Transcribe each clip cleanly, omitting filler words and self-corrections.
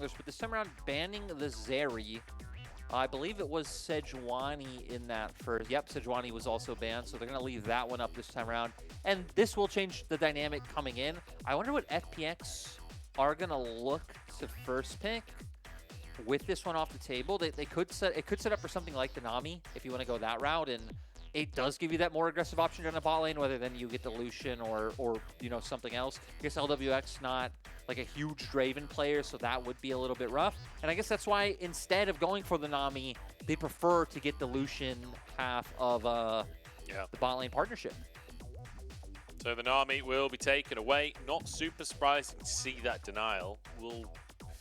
junglers, but this time around banning the Zeri. I believe it was Sejuani in that first. Yep, Sejuani was also banned, so they're going to leave that one up this time around. And this will change the dynamic coming in. I wonder what FPX are going to look to first pick with this one off the table. They could set up for something like the Nami if you want to go that route, and it does give you that more aggressive option on the bot lane, whether then you get the Lucian or you know, something else. I guess LWX not like a huge Draven player, so that would be a little bit rough. And I guess that's why instead of going for the Nami, they prefer to get the Lucian half of the bot lane partnership. So the Nami will be taken away. Not super surprising to see that denial. We'll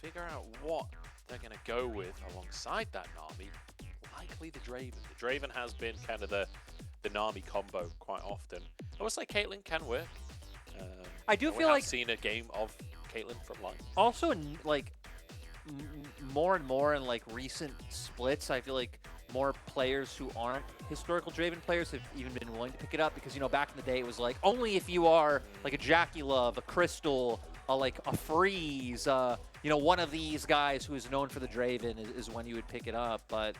figure out what they're going to go with alongside that Nami. Likely the Draven. The Draven has been kind of the Nami combo quite often. I would say Caitlyn can work. I do feel like I've seen a game of Caitlyn from line. Also, in like more and more in like recent splits, I feel like more players who aren't historical Draven players have even been willing to pick it up, because, you know, back in the day it was like only if you are like a Jackie Love, a Crystal, like a Freeze, you know, one of these guys who is known for the Draven is when you would pick it up. But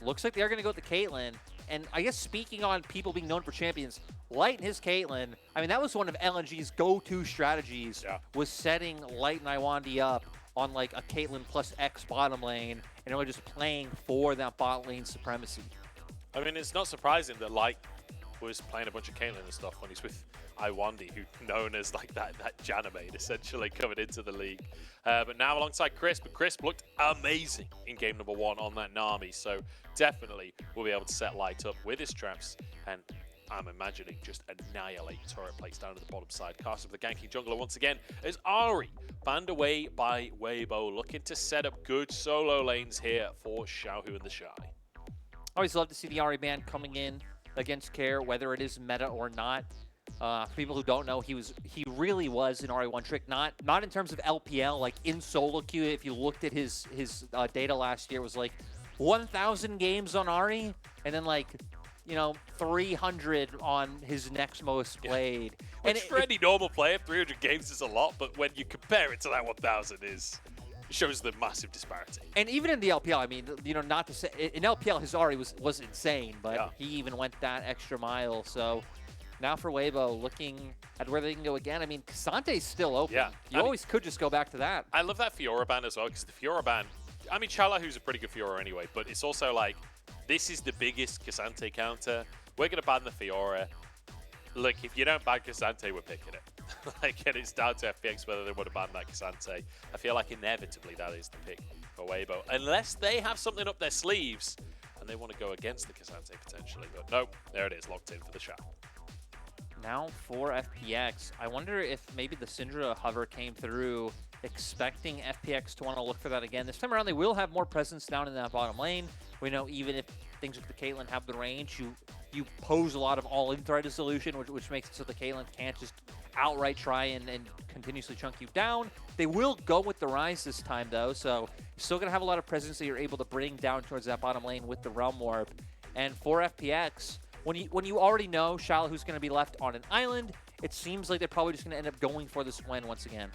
looks like they're going to go with the Caitlyn. And I guess speaking on people being known for champions, Light and his Caitlyn, I mean, that was one of LNG's go-to strategies, was setting Light and Iwandi up on like a Caitlyn plus X bottom lane, and really just playing for that bot lane supremacy. I mean, it's not surprising that Light was playing a bunch of Caitlyn and stuff when he's with Iwandi, who's known as like that Janimate, essentially coming into the league. But now alongside Crisp, but Crisp looked amazing in game number 1 on that Nami, so definitely will be able to set Light up with his traps, and I'm imagining just annihilate turret plates down to the bottom side. Cast of the ganking jungler once again as Ari banned away by Weibo, looking to set up good solo lanes here for Xiaohu and the Shy. Always love to see the Ari ban coming in against Care, whether it is meta or not. For people who don't know, he really was an Ari one trick, not in terms of LPL, like in solo queue. If you looked at his data last year, it was like 1,000 games on Ari, and then like, you know, 300 on his next most played. Which and for any normal player, 300 games is a lot, but when you compare it to that 1,000, it shows the massive disparity. And even in the LPL, I mean, you know, not to say, in LPL his Ari was insane, but he even went that extra mile. So now for Weibo, looking at where they can go again. I mean, Kasante's still open. Yeah, you always could just go back to that. I love that Fiora ban as well, because the Fiora ban, I mean, Chalahu's a pretty good Fiora anyway, but it's also like, this is the biggest Kasante counter. We're going to ban the Fiora. Look, if you don't ban Kasante, we're picking it. Like, and it's down to FPX whether they want to ban that Kasante. I feel like inevitably that is the pick for Weibo, unless they have something up their sleeves and they want to go against the Kasante potentially. But nope, there it is, locked in for the shot. Now for FPX, I wonder if maybe the Syndra hover came through expecting FPX to want to look for that again. This time around, they will have more presence down in that bottom lane. We know even if things with the Caitlyn have the range, you pose a lot of all-in threat as solution, which makes it so the Caitlyn can't just outright try and continuously chunk you down. They will go with the Rise this time, though, so you're still going to have a lot of presence that you're able to bring down towards that bottom lane with the Realm Warp. And for FPX, when you already know Xalahu's going to be left on an island, it seems like they're probably just going to end up going for this win once again.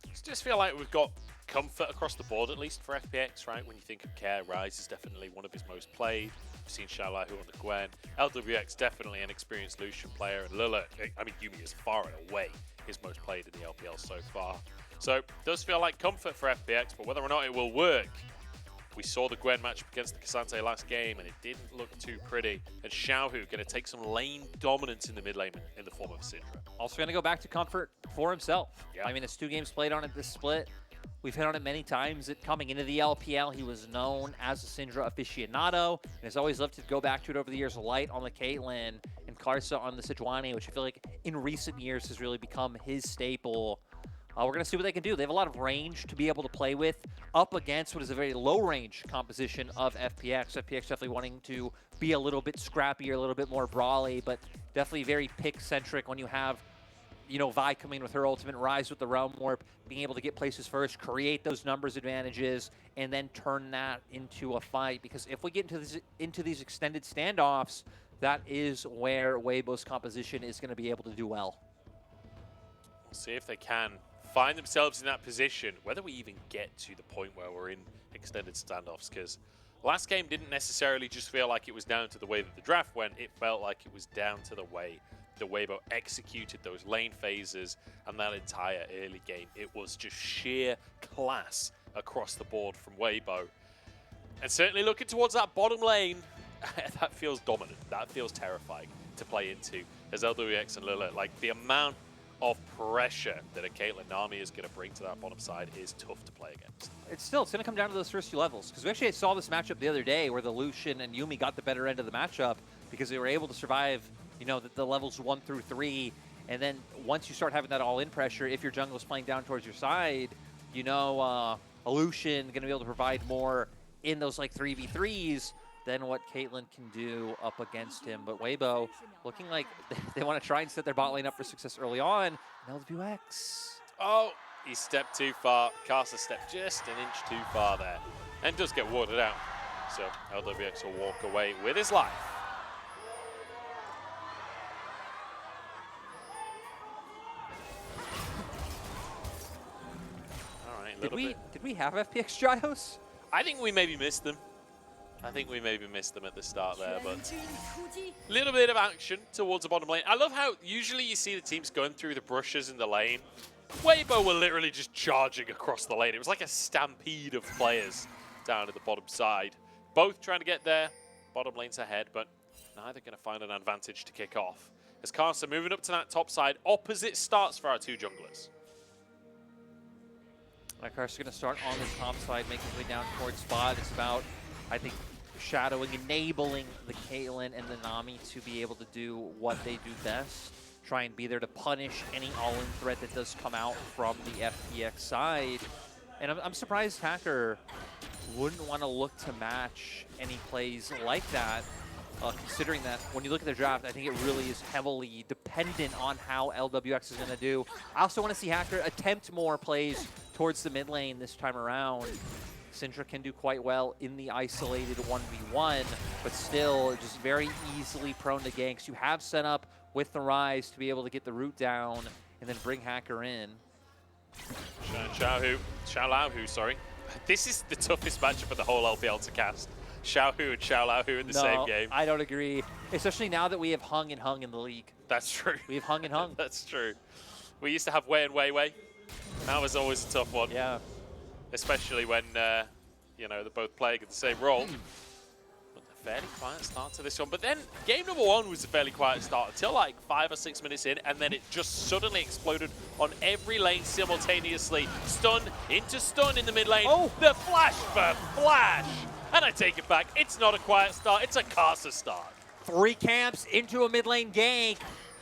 I just feel like we've got comfort across the board, at least for FPX, right? When you think of Care, Rise is definitely one of his most played. We've seen Xalahu on the Gwen. LWX, definitely an experienced Lucian player. And Lila, I mean, Yuumi is far and away his most played in the LPL so far. So it does feel like comfort for FPX, but whether or not it will work, we saw the Gwen match against the Kasante last game, and it didn't look too pretty. And Xiaohu going to take some lane dominance in the mid lane in the form of Syndra. Also going to go back to comfort for himself. I mean, it's 2 games played on it this split. We've hit on it many times that coming into the LPL, he was known as a Syndra aficionado, and has always loved to go back to it over the years. Light on the Caitlyn and Karsa on the Sejuani, which I feel like in recent years has really become his staple. We're going to see what they can do. They have a lot of range to be able to play with up against what is a very low-range composition of FPX. FPX definitely wanting to be a little bit scrappier, a little bit more brawly, but definitely very pick-centric when you have, you know, Vi coming in with her ultimate, Rise with the Realm Warp, being able to get places first, create those numbers advantages, and then turn that into a fight. Because if we get into these extended standoffs, that is where Weibo's composition is going to be able to do well. We'll see if they can find themselves in that position, whether we even get to the point where we're in extended standoffs, because last game didn't necessarily just feel like it was down to the way that the draft went, it felt like it was down to the way the Weibo executed those lane phases and that entire early game. It was just sheer class across the board from Weibo. And certainly looking towards that bottom lane, that feels dominant. That feels terrifying to play into as LWX and Lilith. Like, the amount of pressure that a Caitlyn Nami is going to bring to that bottom side is tough to play against. It's going to come down to those first few levels, because we actually saw this matchup the other day where the Lucian and Yuumi got the better end of the matchup because they were able to survive, you know, the levels 1 through 3. And then once you start having that all-in pressure, if your jungle is playing down towards your side, you know, a Lucian going to be able to provide more in those like 3v3s than what Caitlyn can do up against him. But Weibo looking like they want to try and set their bot lane up for success early on. And LWX. Oh, he stepped too far. Carson stepped just an inch too far there and does get warded out. So LWX will walk away with his life. All right, Did we have FPX Gios? I think we maybe missed them. I think we maybe missed them at the start there, but a little bit of action towards the bottom lane. I love how usually you see the teams going through the brushes in the lane. Weibo were literally just charging across the lane. It was like a stampede of players down at the bottom side. Both trying to get there. Bottom lane's ahead, but neither going to find an advantage to kick off. As Carson moving up to that top side, opposite starts for our two junglers. Carson's going to start on the top side, making his way down towards spot. It's about, I think, shadowing, enabling the Caitlyn and the Nami to be able to do what they do best. Try and be there to punish any all-in threat that does come out from the FPX side. And I'm surprised Hacker wouldn't want to look to match any plays like that, considering that when you look at the draft, I think it really is heavily dependent on how LWX is going to do. I also want to see Hacker attempt more plays towards the mid lane this time around. Syndra can do quite well in the isolated 1v1, but still just very easily prone to ganks. You have set up with the Rise to be able to get the root down and then bring Hacker in. Xiaolahu, sorry. This is the toughest matchup of the whole LPL to cast. Xiaohu and Xiaolahu in the same game. I don't agree, especially now that we have Hung and Hung in the league. That's true. We have Hung and Hung. That's true. We used to have Wei and Wei. That was always a tough one. Yeah. Especially when, you know, they're both playing in the same role. But a fairly quiet start to this one. But then game number 1 was a fairly quiet start until like 5 or 6 minutes in, and then it just suddenly exploded on every lane simultaneously. Stun into stun in the mid lane. Oh! The flash for flash! And I take it back. It's not a quiet start. It's a Carson start. 3 camps into a mid lane gank.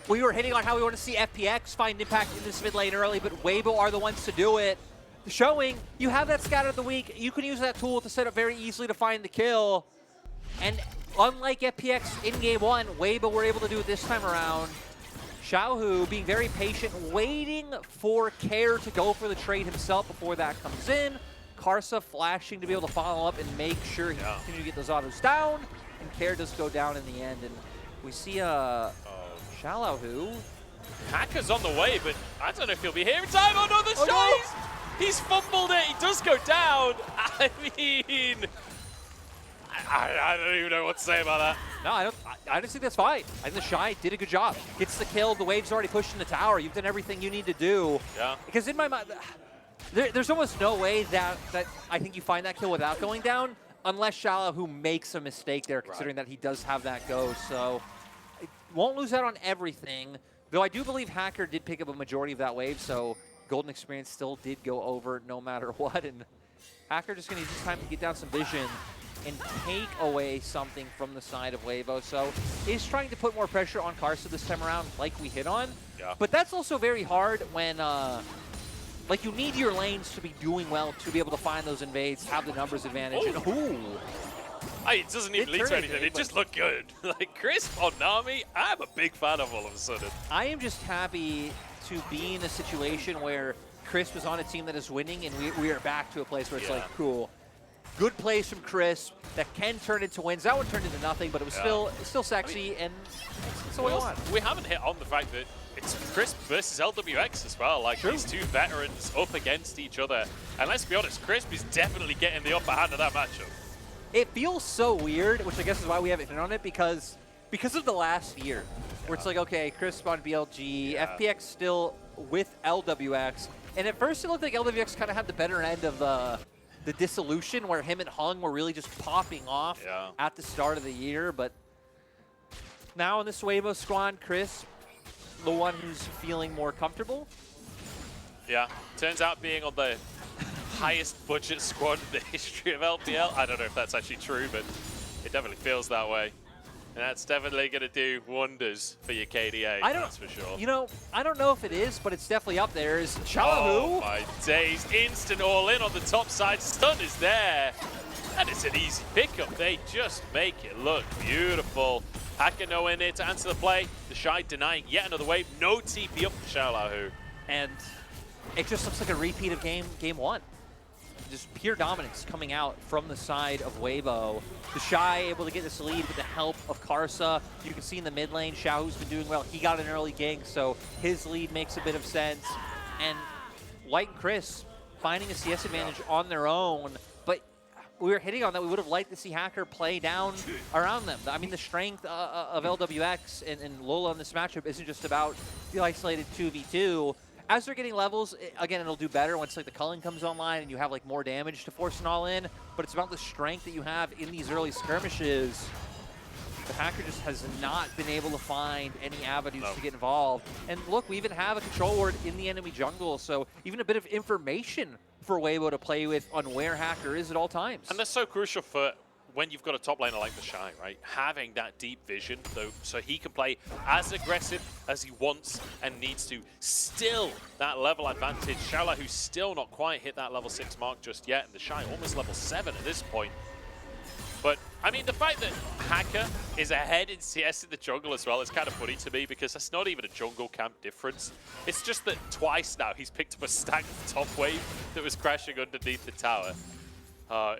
We were hitting on how we want to see FPX find impact in this mid lane early, but Weibo are the ones to do it. Showing you have that scatter of the week. You can use that tool to set up very easily to find the kill. And unlike FPX in game 1, Weibo were able to do it this time around. Xiaohu being very patient, waiting for Care to go for the trade himself before that comes in. Karsa flashing to be able to follow up and make sure he can continue to get those autos down. And Care does go down in the end. And we see Xiaohu. Hacker's on the way, but I don't know if he'll be here in time. Oh no, the shot! No. He's fumbled it. He does go down. I mean, I don't even know what to say about that. No, I don't think that's fine. I think the Shy did a good job. Gets the kill. The wave's already pushing the tower. You've done everything you need to do. Yeah. Because in my mind, there's almost no way that I think you find that kill without going down, unless Xiaohu makes a mistake there, considering that he does have that go. So I won't lose out on everything. Though I do believe Hacker did pick up a majority of that wave, so Golden Experience still did go over no matter what. And Hacker just going to use this time to get down some vision and take away something from the side of Weibo. So he's trying to put more pressure on Karsa this time around, like we hit on. Yeah. But that's also very hard when, like, you need your lanes to be doing well to be able to find those invades, have the numbers advantage. Ooh. And ooh. It doesn't even lead to anything. It just looked good. Like, Crisp on Nami, I'm a big fan of all of a sudden. I am just happy to be in a situation where Crisp is on a team that is winning, and we are back to a place where it's like, cool. Good plays from Crisp that can turn into wins. That one turned into nothing, but it was still sexy, and it's what we want. We haven't hit on the fact that it's Crisp versus LWX as well. Like, these two veterans up against each other. And let's be honest, Crisp is definitely getting the upper hand of that matchup. It feels so weird, which I guess is why we haven't hit on it, because of the last year, where it's like, okay, Crisp on BLG, FPX still with LWX, and at first it looked like LWX kind of had the better end of the dissolution, where him and Hung were really just popping off at the start of the year, but now in this Weibo squad, Crisp, the one who's feeling more comfortable. Yeah, turns out being on the highest budget squad in the history of LPL. I don't know if that's actually true, but it definitely feels that way. And that's definitely going to do wonders for your KDA, that's for sure. You know, I don't know if it is, but it's definitely up there. Is Xiaohu? Oh my days, instant all-in on the top side. Stun is there. And it's an easy pickup. They just make it look beautiful. Hacker nowhere near to answer the play. The Shy denying yet another wave. No TP up for Xiaohu. And it just looks like a repeat of game one. Just pure dominance coming out from the side of Weibo. The Shy able to get this lead with the help of Karsa. You can see in the mid lane, Xiaohu's been doing well. He got an early gank, so his lead makes a bit of sense. And White and Chris finding a CS advantage on their own. But we were hitting on that. We would have liked to see Hacker play down around them. I mean, the strength of LWX and Lola in this matchup isn't just about the isolated 2v2. As they're getting levels, again, it'll do better once like the culling comes online and you have like more damage to force an all in. But it's about the strength that you have in these early skirmishes. The Hacker just has not been able to find any avenues to get involved. And look, we even have a control ward in the enemy jungle, so even a bit of information for Weibo to play with on where Hacker is at all times. And that's so crucial for when you've got a top laner like the Shy, right? Having that deep vision, though, so he can play as aggressive as he wants and needs to. Still that level advantage. Xiaohu, who's still not quite hit that level 6 mark just yet, and the Shy almost level 7 at this point. But, I mean, the fact that Hacker is ahead in CS in the jungle as well is kind of funny to me, because that's not even a jungle camp difference. It's just that twice now he's picked up a stacked top wave that was crashing underneath the tower.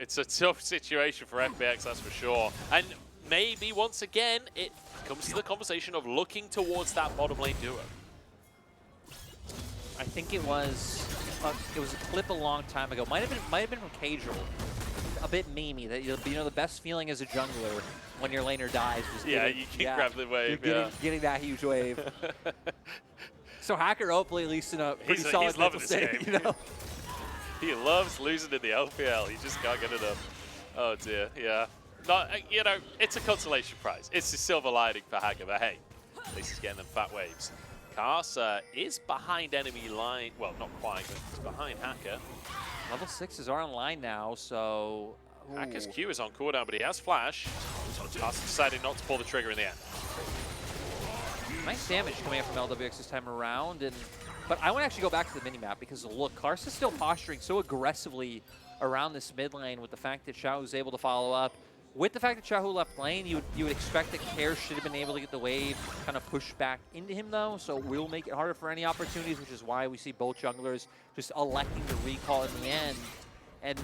It's a tough situation for FPX, that's for sure. And maybe, once again, it comes to the conversation of looking towards that bottom lane duo. I think it was a clip a long time ago. Might have been from Casual. A bit memey that you know the best feeling as a jungler when your laner dies. Was you can grab the wave. Getting that huge wave. So Hacker hopefully at least in a pretty solid mental state, you know. He loves losing in the LPL. He just can't get enough. Oh dear, yeah. Not, you know, it's a consolation prize. It's a silver lining for Hacker, but hey, at least he's getting them fat waves. Karsa is behind enemy line. Well, not quite, but he's behind Hacker. Level 6s are online now, so... Hacker's Q is on cooldown, but he has flash. Karsa decided not to pull the trigger in the end. Nice damage coming up from LWX this time around, but I want to actually go back to the minimap because look, Karsa's still posturing so aggressively around this mid lane with the fact that Xiaohu's able to follow up. With the fact that Xiaohu left lane, you would expect that Care should have been able to get the wave kind of pushed back into him though, so it will make it harder for any opportunities, which is why we see both junglers just electing to recall in the end. And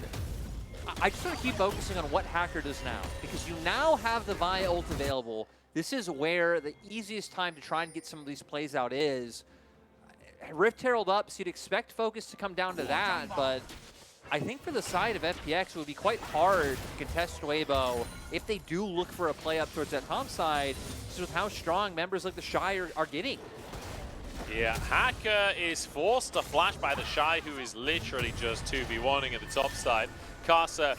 I just want to keep focusing on what Hacker does now, because you now have the Vi ult available. This is where the easiest time to try and get some of these plays out is. Rift Herald up, so you'd expect focus to come down to that, but I think for the side of FPX, it would be quite hard to contest Weibo if they do look for a play up towards that top side, just with how strong members like the Shy are getting. Yeah, Hacker is forced to flash by the Shy, who is literally just 2v1ing at the top side. Karsa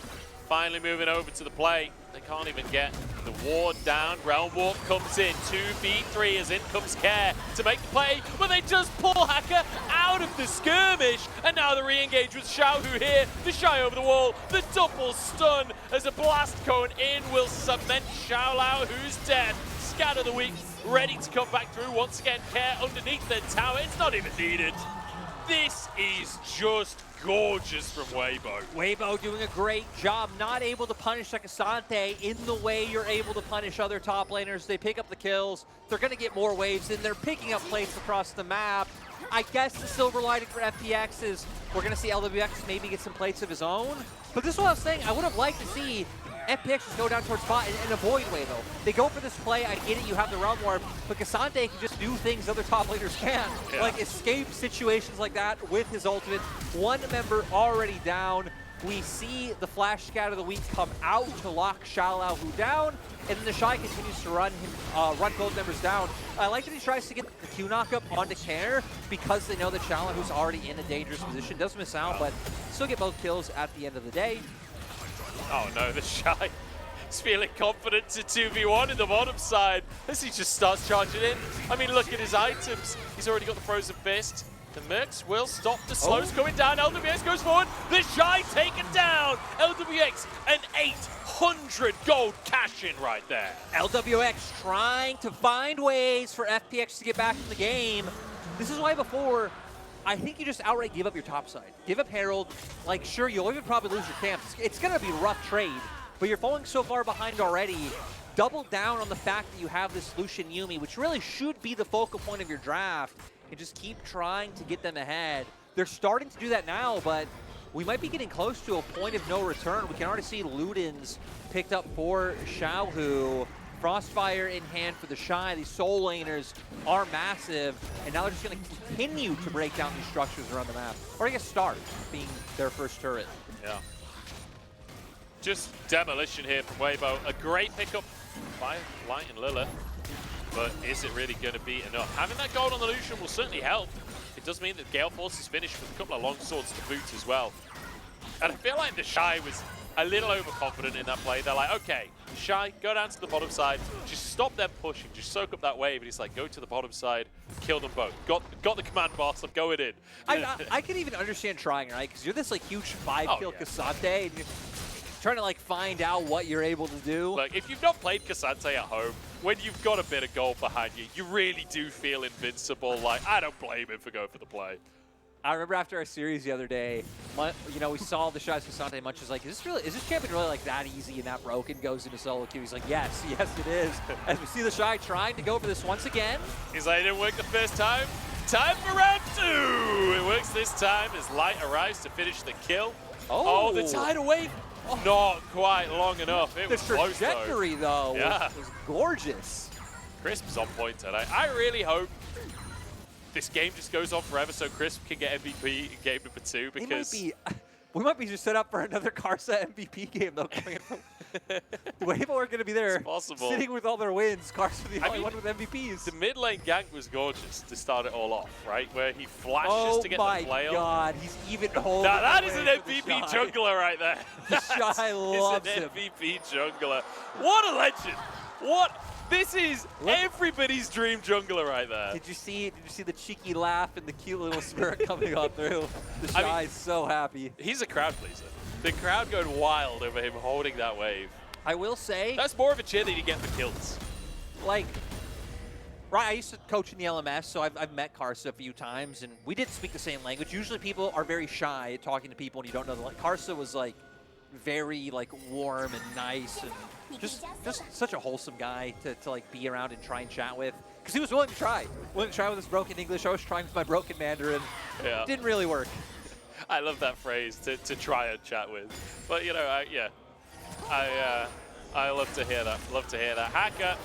finally moving over to the play. They can't even get the ward down. Realm Walk comes in. 2v3 as in comes Care to make the play, but they just pull Hacker out of the skirmish. And now the re-engage with Xiaohu here. The Shy over the wall. The double stun as a blast cone in will cement Xiaolao, who's dead. Scatter the weak, ready to come back through. Once again, Care underneath the tower. It's not even needed. This is just gorgeous from Weibo. Weibo doing a great job, not able to punish Asante in the way you're able to punish other top laners. They pick up the kills. They're going to get more waves, and they're picking up plates across the map. I guess the silver lining for FPX is we're going to see LWX maybe get some plates of his own. But this is what I was saying. I would have liked to see FPX just go down towards bot and avoid Weibo. They go for this play, I get it, you have the realm warp, but Cassante can just do things other top laners can't. Yeah. Like escape situations like that with his ultimate. One member already down. We see the flash scatter of the week come out to lock Xiaohu down, and then the Shy continues to run both members down. I like that he tries to get the Q knockup onto Care because they know that Xiaohu's already in a dangerous position. Does miss out, but still get both kills at the end of the day. Oh no, the Shy is feeling confident to 2v1 in the bottom side as he just starts charging in. I mean, look at his items. He's already got the Frozen Fist. The Mercs will stop the slows coming down. LWX goes forward. The Shy taken down. LWX, an 800 gold cash-in right there. LWX trying to find ways for FPX to get back in the game. This is why before, I think you just outright give up your top side. Give up Herald. Like, sure, you'll even probably lose your camps. It's going to be a rough trade, but you're falling so far behind already. Double down on the fact that you have this Lucian Yuumi, which really should be the focal point of your draft, and just keep trying to get them ahead. They're starting to do that now, but we might be getting close to a point of no return. We can already see Ludens picked up for Xiaohu. Frostfire in hand for the Shy. These soul laners are massive, and now they're just going to continue to break down these structures around the map. Or I guess start being their first turret. Yeah. Just demolition here from Weibo. A great pickup by Light and Lilith. But is it really going to be enough? Having that gold on the Lucian will certainly help. It does mean that Gale Force is finished with a couple of long swords to boot as well. And I feel like the Shy was a little overconfident in that play. They're like, okay, Shy, go down to the bottom side. Just stop them pushing. Just soak up that wave. And he's like, go to the bottom side, kill them both. Got the command boss. I'm going in. I can even understand trying, right? Because you're this like huge 5-kill Cassante, and you're trying to like find out what you're able to do. Like, if you've not played Cassante at home, when you've got a bit of gold behind you, you really do feel invincible. Like, I don't blame him for going for the play. I remember after our series the other day, you know, we saw the Shy's Cassante. Munch is like, is this champion really like that easy and that broken? Goes into solo queue. He's like, yes, it is. As we see the Shy trying to go for this once again. He's like, it didn't work the first time. Time for round 2. It works this time as Light arrives to finish the kill. Oh, the tidal wave. Not quite long enough. It was close, the trajectory, though, was gorgeous. Crisp is on point tonight. I really hope this game just goes on forever so Crisp can get MVP in game number 2 because we might be just set up for another Karsa MVP game though. Coming from Weibo are going to be there, sitting with all their wins. Karsa the only one with MVPs. The mid lane gank was gorgeous to start it all off, right? Where he flashes to get the play on. Oh my God, he's even holding. Now that is an MVP jungler right there. The Shy loves him. An MVP jungler. What a legend! What? This is everybody's dream jungler right there. Did you see the cheeky laugh and the cute little smirk coming on through? The Shy is so happy. He's a crowd pleaser. The crowd going wild over him holding that wave. I will say that's more of a cheer than you get for kills. Like, right, I used to coach in the LMS, so I've met Karsa a few times, and we did speak the same language. Usually people are very shy at talking to people and you don't know them. Like, Karsa was like very like warm and nice and just such a wholesome guy to like be around and try and chat with, because he was willing to try with his broken English. I was trying with my broken Mandarin. Yeah. Didn't really work. I love that phrase, to try and chat with. But you know, I love to hear that. Love to hear that. Hacker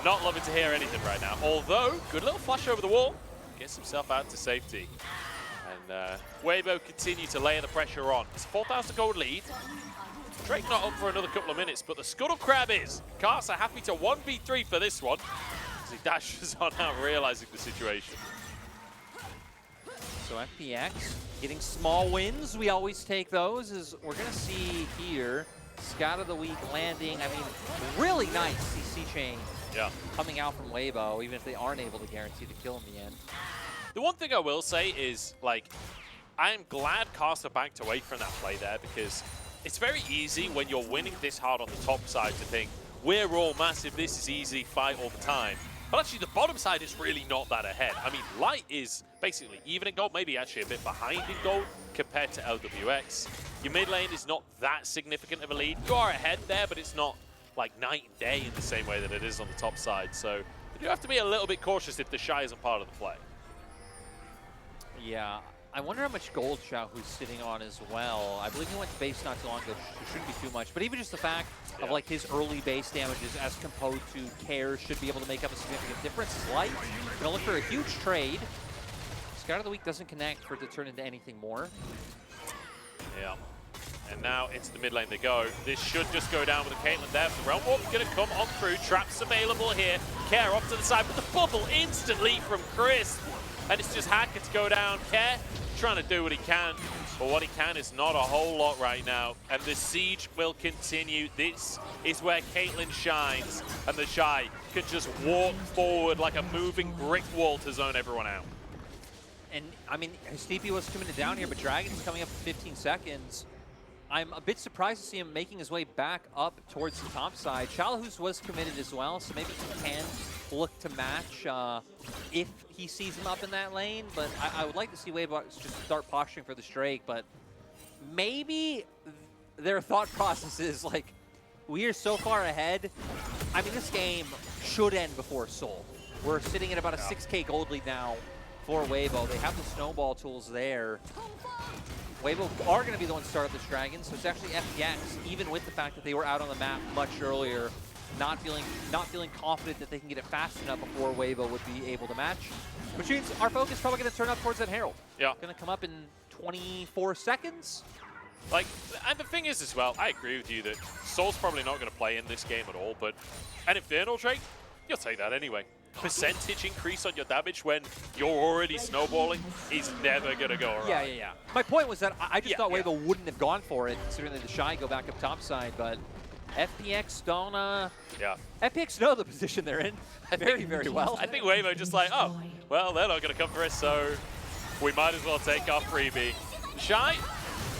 not loving to hear anything right now. Although good little flash over the wall, gets himself out to safety. And Weibo continue to layer the pressure on. It's a 4,000 gold lead. Drake not up for another couple of minutes, but the Scuttle Crab is. Karsa happy to 1v3 for this one as he dashes on out, realizing the situation. So FPX getting small wins. We always take those. As we're going to see here, Scout of the Week landing. I mean, really nice CC chain coming out from Weibo, even if they aren't able to guarantee the kill in the end. The one thing I will say is, like, I'm glad Karsa backed away from that play there, because it's very easy when you're winning this hard on the top side to think, we're all massive, this is easy, fight all the time. But actually, the bottom side is really not that ahead. I mean, Light is basically even in gold, maybe actually a bit behind in gold compared to LWX. Your mid lane is not that significant of a lead. You are ahead there, but it's not like night and day in the same way that it is on the top side. So you do have to be a little bit cautious if the Shy isn't part of the play. Yeah, I wonder how much gold Xiaohu's sitting on as well. I believe he went to base not too long ago. It shouldn't be too much. But even just the fact of like his early base damages as composed to Care should be able to make up a significant difference. Slight. Gonna look for a huge trade. Scout of the Week doesn't connect for it to turn into anything more. Yeah. And now into the mid lane they go. This should just go down with a Caitlyn there. The Realm Warp's going to come on through. Traps available here. Care off to the side, but the bubble instantly from Chris. And it's just Hacker to go down. Care trying to do what he can. But what he can is not a whole lot right now. And the siege will continue. This is where Caitlyn shines. And the Shy can just walk forward like a moving brick wall to zone everyone out. And, I mean, his TP was committed down here, but Dragon's coming up in 15 seconds. I'm a bit surprised to see him making his way back up towards the top side. Xiaohu's was committed as well, so maybe he can look to match if he sees him up in that lane. But I would like to see Weibo just start posturing for the Drake, but maybe their thought process is like, we are so far ahead. I mean, this game should end before Seoul. We're sitting at about a 6K gold lead now for Weibo. They have the snowball tools there. Weibo are going to be the ones to start up this Dragon, so it's actually FPX, even with the fact that they were out on the map much earlier, not feeling confident that they can get it fast enough before Weibo would be able to match. Which means our focus is probably going to turn up towards that Herald. Yeah. Going to come up in 24 seconds. Like, and the thing is as well, I agree with you that Soul's probably not going to play in this game at all, but an Infernal Drake, you'll take that anyway. Percentage increase on your damage when you're already snowballing is never going to go around. Yeah. My point was that I just thought Weibo wouldn't have gone for it, considering that the Shy go back up topside, but FPX don't, FPX know the position they're in very well. I think Weibo just like, oh, well, they're not going to come for us, so we might as well take our freebie. Shy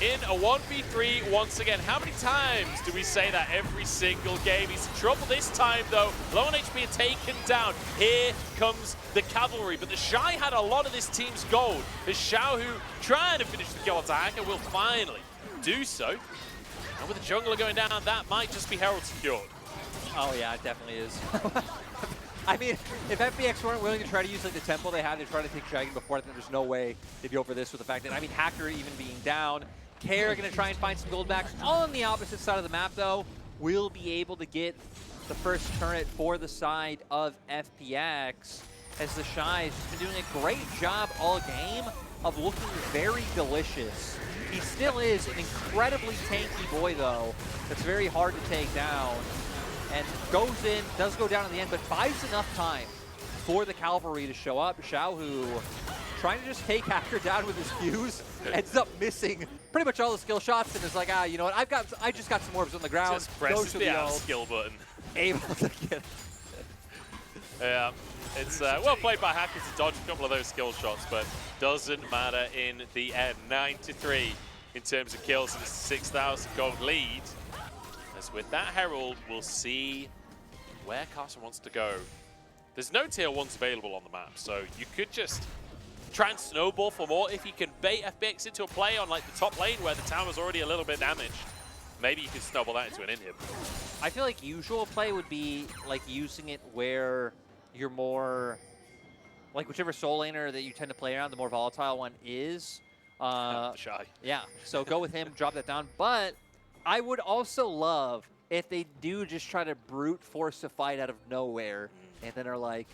in a 1v3 once again. How many times do we say that every single game? He's in trouble this time, though. Low on HP are taken down. Here comes the cavalry, but the Shy had a lot of this team's gold. The Xiaohu trying to finish the kill attack and will finally do so. And with the jungler going down, that might just be Herald secured. Oh yeah, it definitely is. I mean, if FPX weren't willing to try to use like the tempo they had to try to take Dragon before, I think there's no way they'd go for this with the fact that, I mean, Hacker even being down. Care going to try and find some gold backs on the opposite side of the map, though. Will be able to get the first turret for the side of FPX, as the Shy has been doing a great job all game of looking very delicious. He still is an incredibly tanky boy, though. That's very hard to take down. And goes in, does go down in the end, but buys enough time for the cavalry to show up. Xiaohu trying to just take Hacker down with his fuse, ends up missing pretty much all the skill shots, and is like, you know what, I just got some orbs on the ground. Just presses the skill button. Able to get Yeah, it's well played by Hacker to dodge a couple of those skill shots, but doesn't matter in the end. 9-3 in terms of kills, and it's a 6,000 gold lead. As with that Herald, we'll see where Carson wants to go. There's no tier 1s available on the map, so you could just try and snowball for more. If you can bait FPX into a play on like the top lane where the tower's already a little bit damaged, maybe you can snowball that into an inhib. I feel like usual play would be like using it where you're more, like whichever soul laner that you tend to play around, the more volatile one is. Shy. Yeah, so go with him, drop that down. But I would also love if they do just try to brute force a fight out of nowhere and then are like,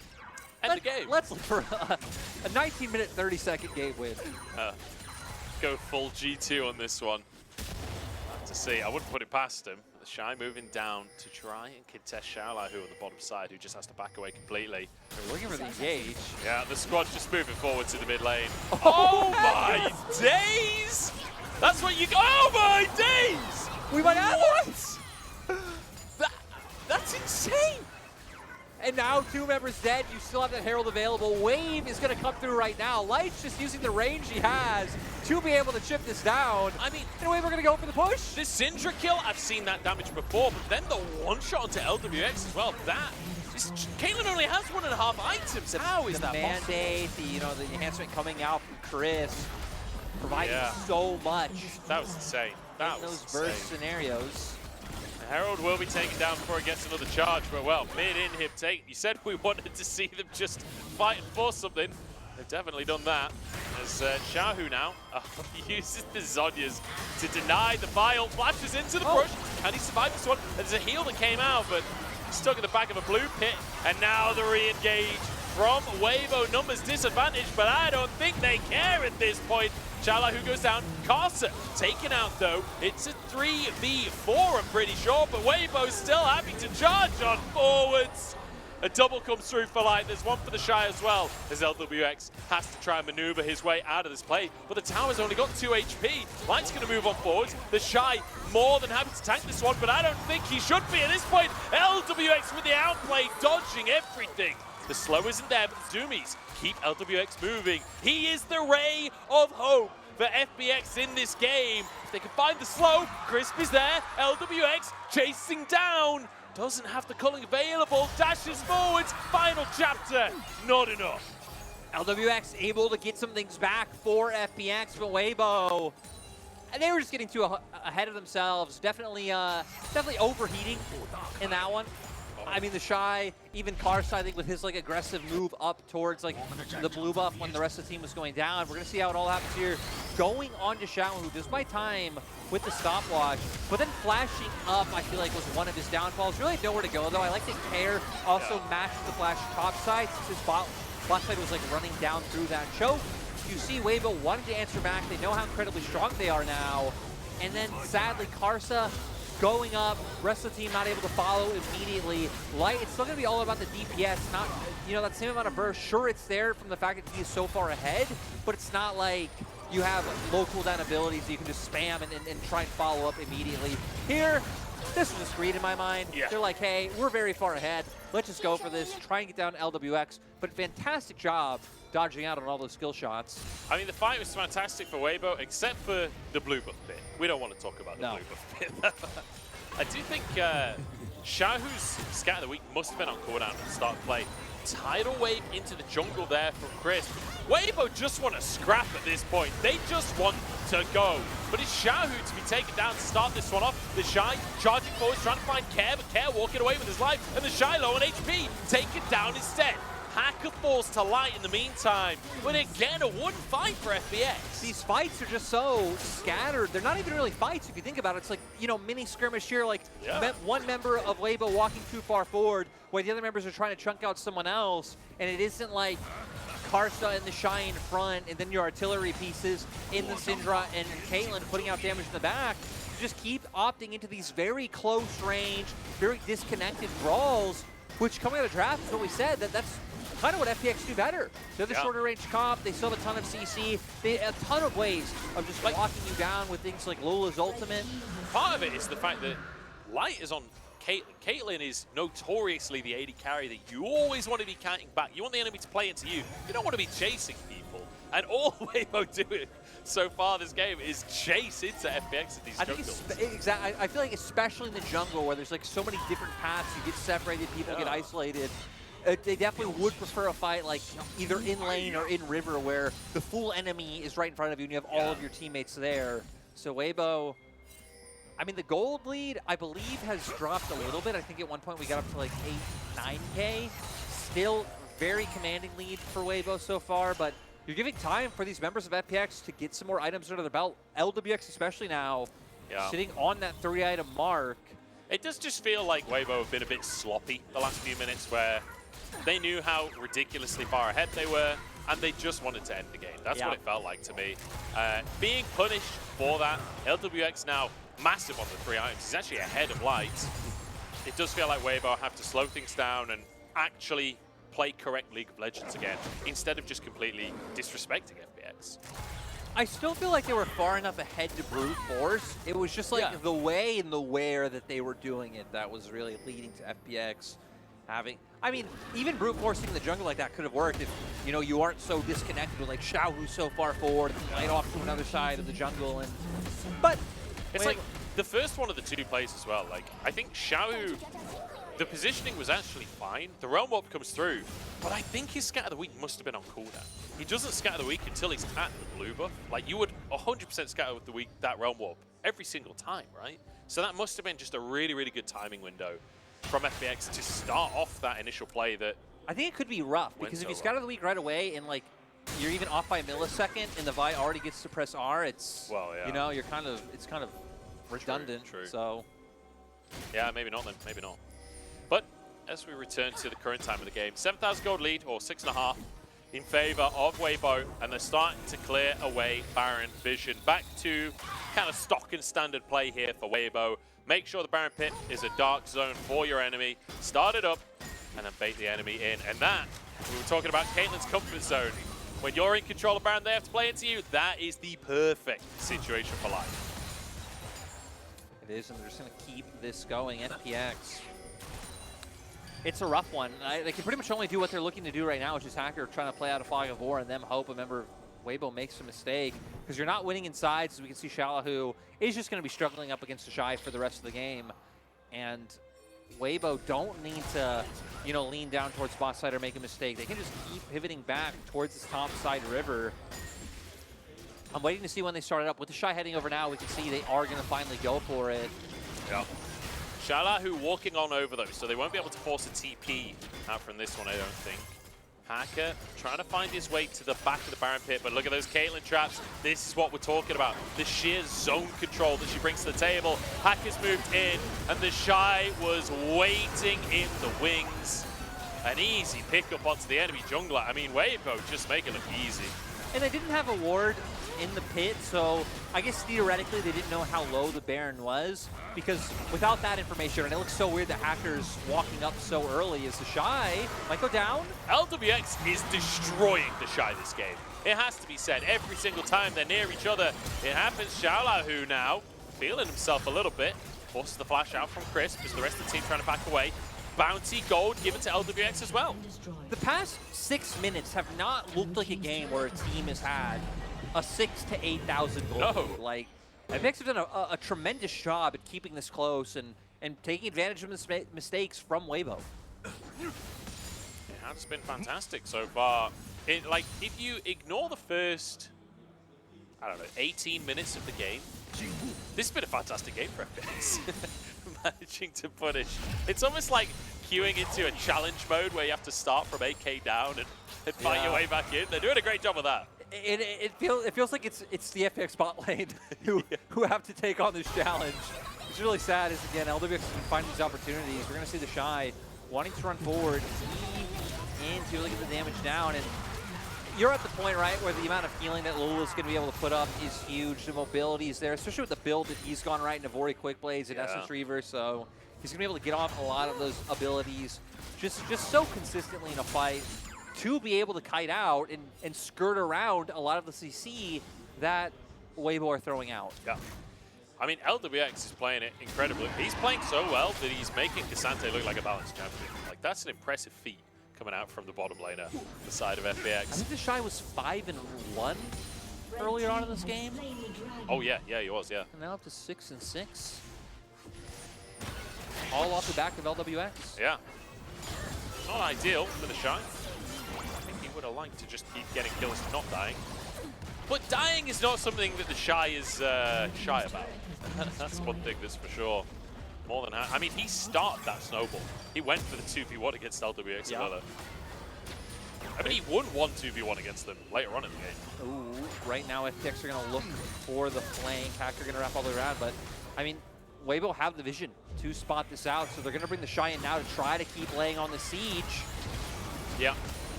end the game. Let's look for a 19-minute, 30-second game win. Go full G2 on this one. To see, I wouldn't put it past him. The Shy moving down to try and contest Xiaohu on the bottom side, who just has to back away completely. They're looking for the engage. Yeah, the squad's just moving forward to the mid lane. Oh my days! That's what you go. Oh my days! We might have what? That's insane! And now 2 members dead. You still have that Herald available. Wave is going to come through right now. Light's just using the range he has to be able to chip this down. I mean, and Wave are going to go for the push. This Syndra kill, I've seen that damage before, but then the one-shot onto LWX as well. Caitlyn only has 1.5 items. How is that possible? The mandate, the enhancement coming out from Chris, providing so much. That was insane. That was those burst scenarios. Herald will be taken down before he gets another charge, but well, mid-inhib take. You said we wanted to see them just fight and force something. They've definitely done that. as Shahu now uses the Zonyas to deny the bile, flashes into the brush. Can he survive this one? There's a heal that came out, but stuck in the back of a blue pit. And now the re-engage from Weibo. Numbers disadvantage, but I don't think they care at this point. Chala who goes down, Carter taken out though. It's a 3v4, I'm pretty sure, but Weibo's still happy to charge on forwards. A double comes through for Light. There's one for the Shy as well, as LWX has to try and maneuver his way out of this play. But the tower's only got 2 HP. Light's going to move on forwards. The Shy more than happy to tank this one, but I don't think he should be at this point. LWX with the outplay, dodging everything. The slow isn't there, but the Zoomies keep LWX moving. He is the ray of hope for FPX in this game. If they can find the slow, Crisp is there. LWX chasing down. Doesn't have the culling available. Dashes forwards. Final chapter. Not enough. LWX able to get some things back for FPX, but Weibo, they were just getting too ahead of themselves. Definitely overheating in that one. I mean, the Shy, even Karsa, I think, with his aggressive move up towards the blue buff when the rest of the team was going down. We're gonna see how it all happens here. Going on to Shao, who does buy time with the stopwatch, but then flashing up, I feel like was one of his downfalls. Really nowhere to go though. I like that Care also matched the flash top side since his bot side was running down through that choke. You see Weibo wanted to answer back. They know how incredibly strong they are now. And then sadly, Karsa going up, rest of the team not able to follow immediately. Light, it's still going to be all about the DPS, not, that same amount of burst. Sure, it's there from the fact that he is so far ahead, but it's not like you have low cooldown abilities that you can just spam and try and follow up immediately. Here, this was a screen in my mind. Yeah. They're like, hey, we're very far ahead. Let's just go for this, try and get down LWX. But fantastic job dodging out on all those skill shots. I mean, the fight was fantastic for Weibo, except for the blue buff bit. We don't want to talk about the blue buff bit. I do think Shahu's Scat of the Week must have been on cooldown at the start of play. Tidal wave into the jungle there from Chris. Weibo just want to scrap at this point. They just want to go. But it's Shahu to be taken down to start this one off. The Shy charging forward, trying to find Care, but Care walking away with his life. And the Shy low on HP, taken down instead. Hacker falls to Light in the meantime. But again, a wooden fight for FPX. These fights are just so scattered. They're not even really fights if you think about it. It's like, mini skirmish here, one member of Weibo walking too far forward while the other members are trying to chunk out someone else. And it isn't like Karsa and the Shy in front and then your artillery pieces in the Syndra and Caitlyn putting out damage in the back. You just keep opting into these very close range, very disconnected brawls, which coming out of draft is what we said, that's kind of what FPX do better. They're the shorter range comp. They still have a ton of CC. They have a ton of ways of just locking you down with things like Lola's ultimate. Part of it is the fact that Light is on Caitlyn. Caitlyn is notoriously the AD carry that you always want to be counting back. You want the enemy to play into you. You don't want to be chasing people. And all Weibo do so far this game is chase into FPX in these jungles. Exactly. I feel like especially in the jungle where there's so many different paths, you get separated, people get isolated. They definitely would prefer a fight either in lane or in river where the full enemy is right in front of you and you have all of your teammates there. So Weibo, I mean, the gold lead, I believe, has dropped a little bit. I think at one point we got up to 8, 9K. Still very commanding lead for Weibo so far, but you're giving time for these members of FPX to get some more items under their belt. LWX especially now, sitting on that 3-item mark. It does just feel like Weibo have been a bit sloppy the last few minutes where they knew how ridiculously far ahead they were, and they just wanted to end the game. That's what it felt like to me. Being punished for that, LWX now massive on the 3 items. He's actually ahead of Light. It does feel like Weibo have to slow things down and actually play correct League of Legends again, instead of just completely disrespecting FPX. I still feel like they were far enough ahead to brute force. It was just the way and the where that they were doing it that was really leading to FPX having. I mean, even brute forcing the jungle like that could have worked if you aren't so disconnected with Shao, who's so far forward and light off to another side of the jungle. But it's the first one of the 2 plays as well. I think Shao, the positioning was actually fine. The Realm Warp comes through, but I think his Scat of the Week must have been on cooldown. He doesn't Scat of the Week until he's at the blue buff. You would 100% Scat of the Week that Realm Warp every single time, right? So that must have been just a really, really good timing window from FPX to start off that initial play that I think it could be rough because if you Scout of the Week right away and you're even off by a millisecond and the Vi already gets to press R, it's, well, yeah. you know, it's kind of redundant. True. So, yeah, maybe not then, maybe not. But as we return to the current time of the game, 7,000 gold lead, or 6.5, in favor of Weibo, and they're starting to clear away Baron Vision. Back to kind of stock and standard play here for Weibo. Make sure the Baron Pit is a dark zone for your enemy. Start it up, and then bait the enemy in. And that, we were talking about Caitlyn's comfort zone. When you're in control of Baron, they have to play into you. That is the perfect situation for life. it is, and they're just going to keep this going. FPX. It's a rough one. They can pretty much only do what they're looking to do right now, which is Hacker trying to play out a Fog of War and them hope a member of Weibo makes a mistake. Because you're not winning inside, as we can see Shallahu is just going to be struggling up against the Shy for the rest of the game. And Weibo don't need to, you know, lean down towards bot side or make a mistake. They can just keep pivoting back towards this top side river. I'm waiting to see when they start it up. With the Shy heading over now, we can see they are going to finally go for it. Yeah. Shallahu walking on over though, so they won't be able to force a TP out from this one, I don't think. Hacker trying to find his way to the back of the Baron Pit, but look at those Caitlyn traps. This is what we're talking about. The sheer zone control that she brings to the table. Hacker's moved in, and the Shy was waiting in the wings. An easy pickup onto the enemy jungler. I mean, Weibo just make it look easy. And they didn't have a ward in the pit, so I guess theoretically they didn't know how low the Baron was, because without that information, and it looks so weird that Hacker's walking up so early, as the Shy might go down. LWX is destroying the Shy this game. It has to be said, every single time they're near each other, it happens. Shallahu now feeling himself a little bit, forces the flash out from Chris, because the rest of the team trying to back away. Bounty gold given to LWX as well. The past 6 minutes have not looked like a game where a team has had a 6,000 to 8,000 gold. No. Like, FPX have done a tremendous job at keeping this close and taking advantage of mistakes from Weibo. It has been fantastic so far. Like, if you ignore the first, I don't know, 18 minutes of the game, this has been a fantastic game for FPX. Managing to punish. It's almost like queuing into a challenge mode where you have to start from 8k down and fight your way back in. They're doing a great job of that. It feels like it's the FPX bot lane who have to take on this challenge. It's really sad is, again, LWX has been finding these opportunities. We're going to see the Shy wanting to run forward, into, look at the damage down, and you're at the point, right, where the amount of healing that Lula's going to be able to put up is huge. The mobility is there, especially with the build that he's gone right, Navori Quick Blades and Essence Reaver, so he's going to be able to get off a lot of those abilities just so consistently in a fight to be able to kite out and skirt around a lot of the CC that Weibo are throwing out. Yeah. I mean, LWX is playing it incredibly. He's playing so well that he's making Cassante look like a balanced champion. Like, that's an impressive feat coming out from the bottom laner, the side of FPX. I think the Shy was 5-1 earlier on in this game. Oh yeah, he was, yeah. And now up to 6-6. All off the back of LWX. Yeah. Not ideal for the Shy. I think he would have liked to just keep getting kills and not dying. But dying is not something that the Shy is shy about. That's one thing that's for sure. More than I mean, he started that snowball. He went for the 2v1 against LWX. Yeah. I mean, he won one 2v1 against them later on in the game. Ooh, right now FPX are going to look for the flank. Hacker going to wrap all the way around, but I mean, Weibo have the vision to spot this out, so they're going to bring the Shy in now to try to keep laying on the siege. Yeah.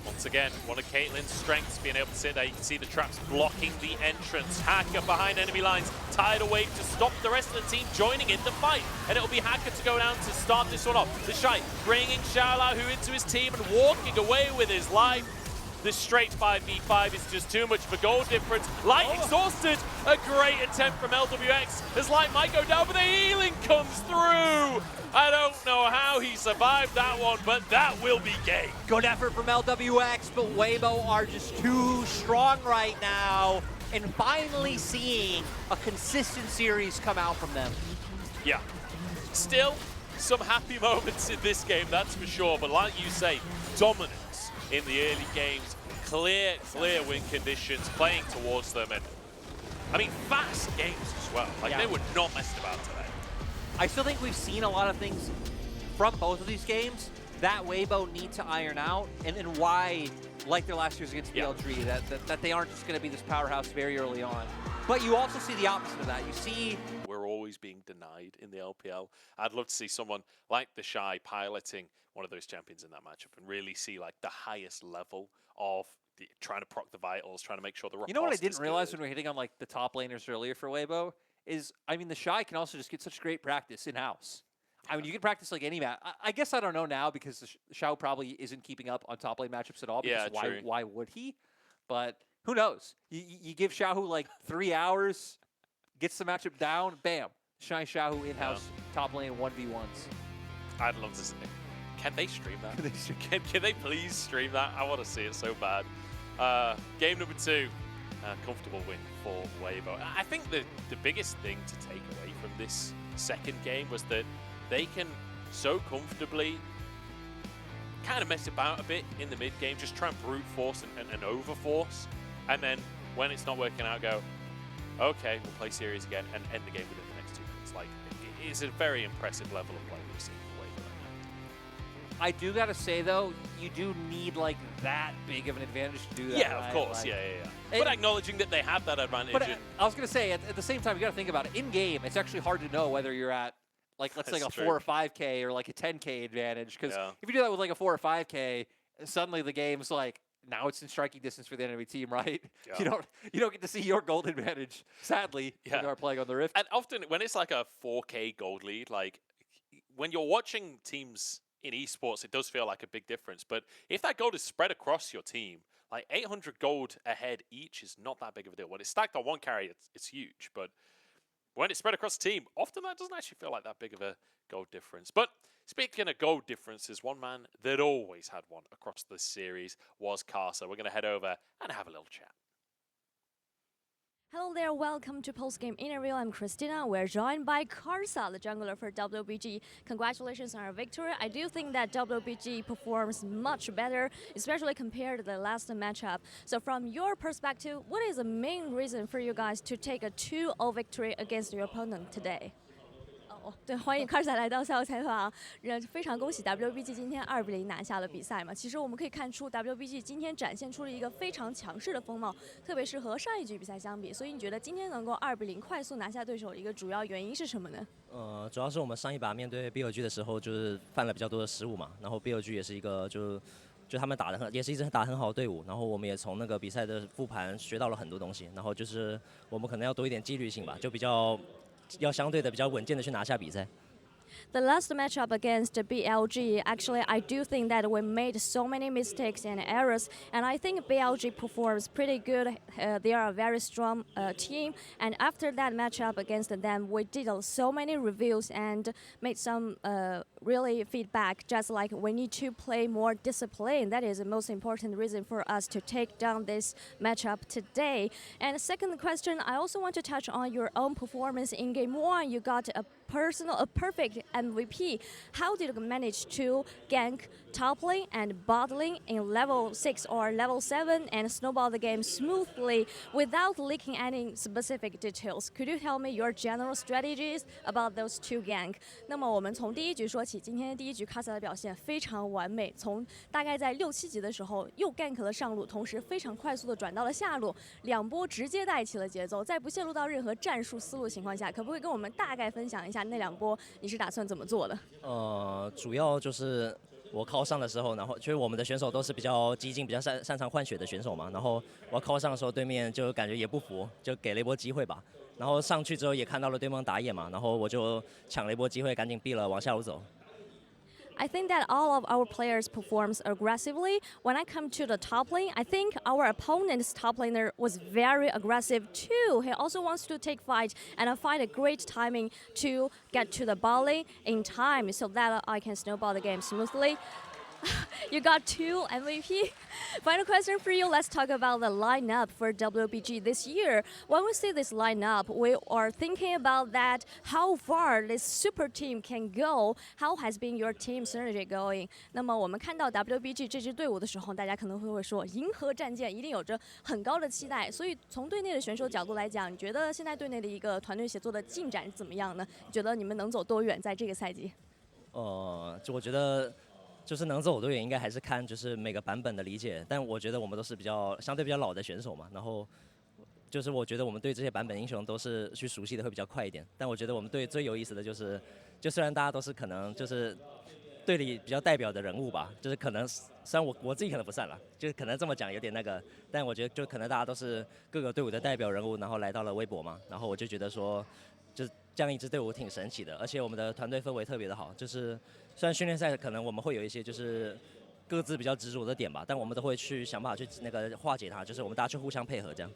Once again, one of Caitlyn's strengths being able to sit there. You can see the traps blocking the entrance. Hacker behind enemy lines. Tidal wave to stop the rest of the team joining in the fight. And it'll be Hacker to go down to start this one off. The Shy bringing Shallahu into his team and walking away with his life. The straight 5v5 is just too much of a goal difference. Light exhausted. A great attempt from LWX as Light might go down, but the healing comes through. I don't know how he survived that one, but that will be game. Good effort from LWX, but Weibo are just too strong right now. And finally seeing a consistent series come out from them. Yeah. Still, some happy moments in this game, that's for sure. But like you say, dominance in the early games, clear win conditions, playing towards them, and I mean, fast games as well. Like, they were not messed about today. I still think we've seen a lot of things from both of these games that Weibo need to iron out, and then why, like their last years against BLG, that they aren't just going to be this powerhouse very early on. But you also see the opposite of that. You see... We're always being denied in the LPL. I'd love to see someone like the Shy piloting one of those champions in that matchup and really see like the highest level of trying to proc the vitals, trying to make sure the riposte. You know what I didn't realize when we were hitting on like the top laners earlier for Weibo is, I mean, the Shy can also just get such great practice in-house. I mean, you can practice like any match. I guess I don't know now because the Xiao probably isn't keeping up on top lane matchups at all. Because why would he? But who knows? You give Xiaohu like 3 hours, gets the matchup down, bam. Shy Xiaohu in-house top lane 1v1s. I'd love to see it. Can they stream that? Can they please stream that? I want to see it so bad. Game number 2, comfortable win for Weibo. I think the biggest thing to take away from this second game was that they can so comfortably kind of mess about a bit in the mid game, just try and brute force and overforce, and then when it's not working out, go, okay, we'll play series again and end the game within the next 2 minutes. Like, it's a very impressive level of play we're seeing for Weibo right now. I do gotta say though, you do need like that big of an advantage to do that. Yeah, of course, like, yeah. But acknowledging that they have that advantage. But I was gonna say, at the same time, you gotta think about it. In game, it's actually hard to know whether you're at like, let's say a 4 or 5K or like a 10K advantage. Because if you do that with like a 4 or 5K, suddenly the game's like, now it's in striking distance for the enemy team, right? Yeah. You don't get to see your gold advantage, sadly, when you are playing on the Rift. And often when it's like a 4K gold lead, like when you're watching teams in esports, it does feel like a big difference. But if that gold is spread across your team, like 800 gold ahead each is not that big of a deal. When it's stacked on one carry, it's huge. But when it's spread across the team, often that doesn't actually feel like that big of a gold difference. But speaking of gold differences, one man that always had one across this series was Karsa. We're going to head over and have a little chat. Hello there, welcome to Post-Game Interview. I'm Christina. We're joined by Karsa, the jungler for WBG. Congratulations on our victory. I do think that WBG performs much better, especially compared to the last matchup. So from your perspective, what is the main reason for you guys to take a 2-0 victory against your opponent today? 对，欢迎 Karsa 来到赛后采访。非常恭喜 WBG 今天2-0拿下了比赛嘛。其实我们可以看出 WBG 今天展现出了一个非常强势的风貌，特别是和上一局比赛相比。所以你觉得今天能够2-0快速拿下对手，一个主要原因是什么呢？主要是我们上一把面对 BLG 的时候，就是犯了比较多的失误嘛。然后 BLG 也是一个就他们也是一支打很好的队伍。然后我们也从那个比赛的复盘学到了很多东西。然后就是我们可能要多一点纪律性吧，就比较。要相对的比较稳健的去拿下比赛。The last matchup against BLG, actually, I do think that we made so many mistakes and errors, and I think BLG performs pretty good. They are a very strong team, and after that matchup against them, we did so many reviews and made some really feedback, just like we need to play more discipline. That is the most important reason for us to take down this matchup today. And second question, I also want to touch on your own performance in Game 1. You got a perfect MVP. How did you manage to gank top lane and bot lane in level 6 or level 7 and snowball the game smoothly without leaking any specific details? Could you tell me your general strategies about those two gank? 那么我们从第一局说起，今天第一局 Karsa 的表现非常完美，从大概在6、7级的时候又 gank 了上路，同时非常快速的转到了下路，2波直接带起了节奏，在不泄露到任何战术思路情况下，可不可以跟我们大概分享一下那2波你是打算怎么做的？主要就是我靠上的时候，然后就是我们的选手都是比较激进、比较擅长换血的选手嘛。然后我靠上的时候，对面就感觉也不服，就给了一波机会吧。然后上去之后也看到了对方打野嘛，然后我就抢了一波机会，赶紧避了，往下路走。I think that all of our players performs aggressively. When I come to the top lane, I think our opponent's top laner was very aggressive too. He also wants to take fight and find a great timing to get to the bot lane in time so that I can snowball the game smoothly. You got 2 MVP. Final question for you. Let's talk about the lineup for WBG this year. When we see this lineup, we are thinking about that how far this super team can go. How has been your team synergy going? 那么我们看到 WBG 这支队伍的时候，大家可能会说银河战舰一定有着很高的期待。所以从队内的选手角度来讲，你觉得现在队内的一个团队协作的进展怎么样呢？你觉得你们能走多远在这个赛季？就我觉得。就是能走多远，应该还是看就是每个版本的理解。但我觉得我们都是相对比较老的选手嘛，然后就是我觉得我们对这些版本英雄都是去熟悉的会比较快一点。但我觉得我们队最有意思的就是，就虽然大家都是可能就是队里比较代表的人物吧，就是可能虽然我自己可能不算了，就是可能这么讲有点那个，但我觉得就可能大家都是各个队伍的代表人物，然后来到了微博嘛，然后我就觉得说，就这样一支队伍挺神奇的，而且我们的团队氛围特别的好，就是虽然训练赛可能我们会有一些就是各自比较执着的点吧，但我们都会去想办法去那个化解它，就是我们大家去互相配合这样。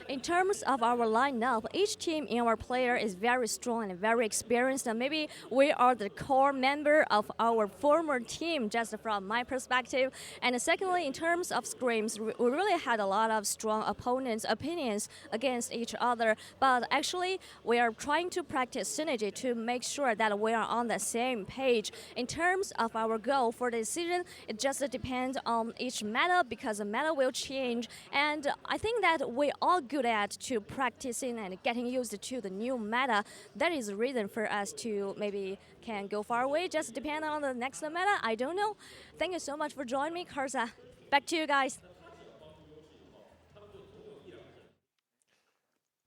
In terms of our lineup, each team in our player is very strong and very experienced. And maybe we are the core member of our former team, just from my perspective. And secondly, in terms of scrims, we really had a lot of strong opponents' opinions against each other. But actually, we are trying to practice synergy to make sure that we are on the same page. In terms of our goal for the season, it just depends on each meta because the meta will change. And I think that we all good at to practicing and getting used to the new meta. That is the reason for us to maybe can go far away, just depend on the next meta. I don't know. Thank you so much for joining me, Karsa. Back to you guys.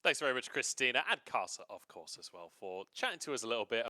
Thanks very much, Christina, and Karsa, of course, as well, for chatting to us a little bit